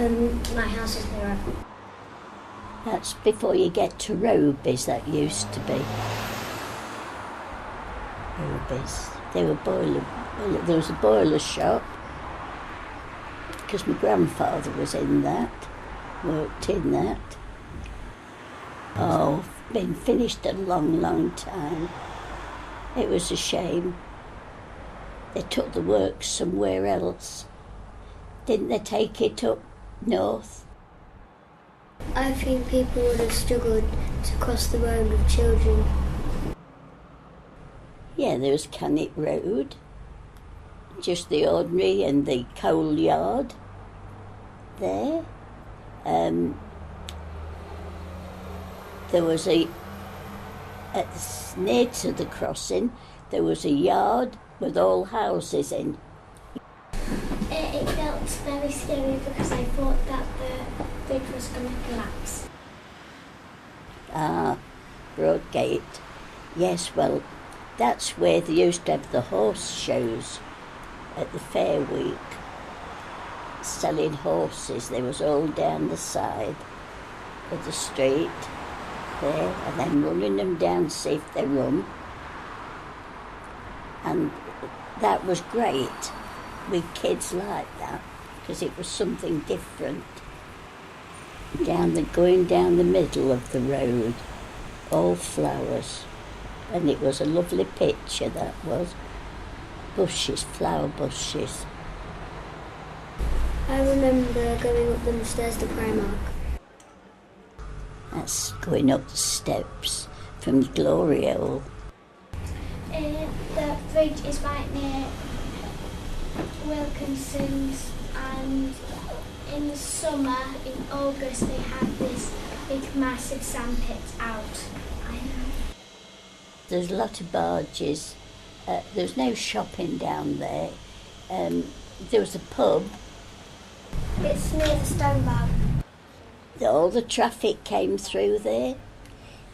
My house is nearer. That's before you get to Roby's, that used to be. Roby's. There was a boiler shop, because my grandfather was in that, worked in that. Oh, been finished a long, long time. It was a shame. They took the works somewhere else. Didn't they take it up north? I think people would have struggled to cross the road with children. Yeah, there was Cannock Road, just the ordinary, and the coal yard there. There was near to the crossing, there was a yard with all houses in. It felt very scary because I thought that the bridge was going to collapse. Ah, Broadgate. Yes, well, that's where they used to have the horse shows at the Fair Week, selling horses. They was all down the side of the street there, and then running them down to see if they run. And that was great with kids like that, because it was something different. Going down the middle of the road, all flowers, and it was a lovely picture, that was. Bushes, flower bushes. I remember going up the stairs to Primark. That's going up the steps from the Glory Hole. The bridge is right near Wilkinson's, and in the summer, in August, they have this big massive sandpit out. I know. There's a lot of barges. There's no shopping down there. There was a pub. It's near the stone bar. All the traffic came through there.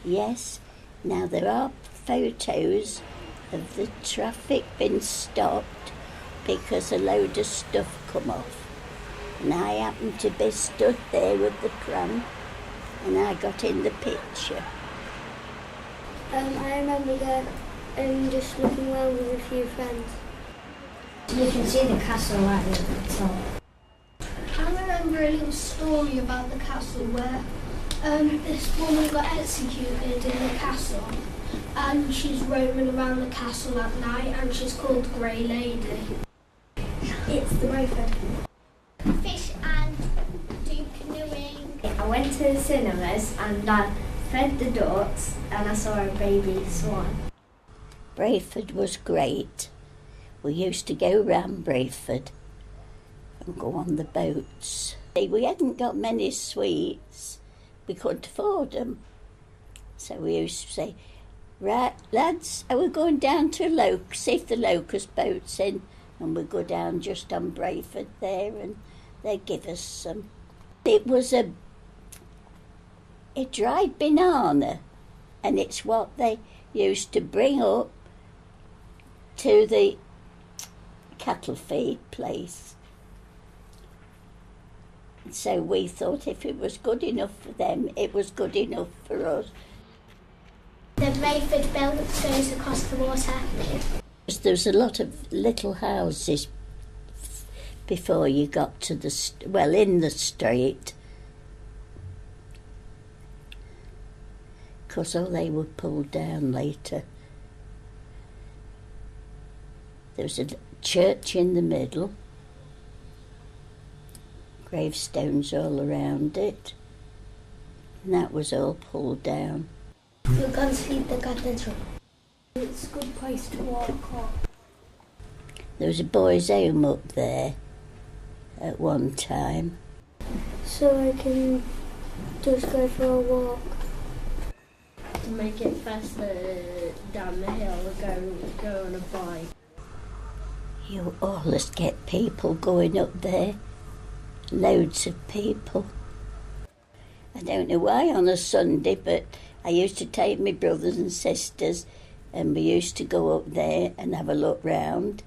Yes. Now there are photos of the traffic being stopped because a load of stuff come off. And I happened to be stood there with the pram, and I got in the picture. I remember there just looking around with a few friends. You can see the castle right at the top. I remember a little story about the castle where this woman got executed in the castle, and she's roaming around the castle at night, and she's called Grey Lady. It's the Brayford. Fish and do canoeing. I went to the cinemas and I fed the ducks and I saw a baby swan. Brayford was great. We used to go round Brayford and go on the boats. We hadn't got many sweets. We couldn't afford them. So we used to say, right, lads, are we going down to see if the locust boat's in? And we'd go down just on Brayford there, and they'd give us some. It was a dried banana, and it's what they used to bring up to the cattle feed place. So we thought if it was good enough for them, it was good enough for us. The Brayford Bell goes across the water. There's a lot of little houses before you got to in the street. Because they were pulled down later. There was a church in the middle, gravestones all around it, and that was all pulled down. You can see the cathedral. It's a good place to walk on. There was a boys' home up there at one time. So I can just go for a walk. To make it faster down the hill, go on a bike. You always get people going up there. Loads of people. I don't know why on a Sunday, but I used to take my brothers and sisters, and we used to go up there and have a look round.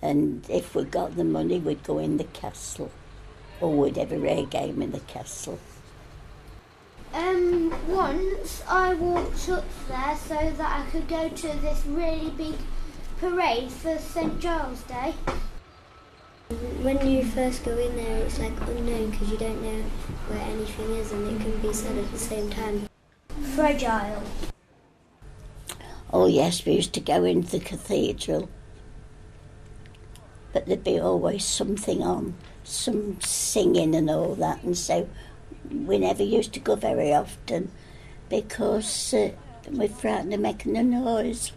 And if we got the money, we'd go in the castle would have a rare game in the castle. Once I walked up there so that I could go to this really big parade for St Giles Day. When you first go in there, it's like unknown because you don't know where anything is, and it can be said at the same time. Fragile. Oh yes, we used to go into the cathedral, but there'd be always something on, some singing and all that, and so we never used to go very often because we're frightened of making a noise.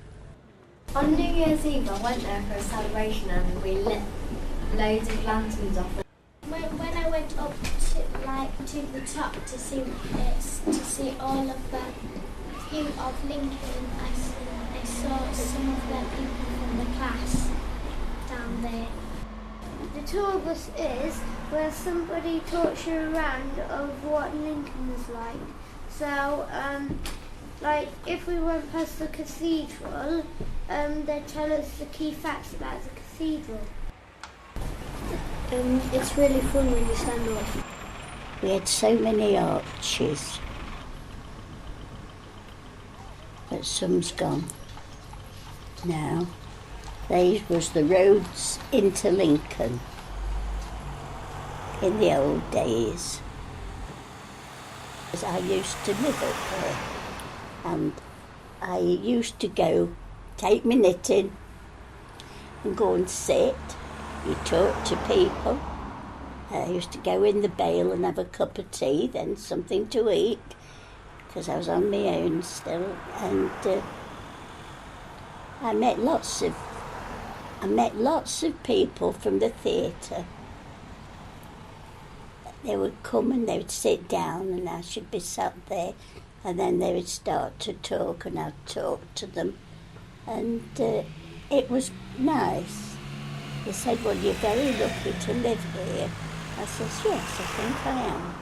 On New Year's Eve, I went there for a celebration and we lit loads of lanterns off. When I went up to the top to see all of the view of Lincoln, I saw some of the people from the class down there. The tour bus is where somebody talks you around of what Lincoln was like. So, like if we went past the cathedral, they'd tell us the key facts about the cathedral. It's really fun when you stand off. We had so many arches, but some's gone now. These was the roads into Lincoln in the old days. As I used to live up there, and I used to go, take my knitting and go and sit. You talk to people. I used to go in the Bale and have a cup of tea, then something to eat, because I was on my own still. And I met lots of people from the theatre. They would come and they would sit down and I should be sat there, and then they would start to talk and I'd talk to them, and it was nice. They said, well, you're very lucky to live here. I says, yes, I think I am.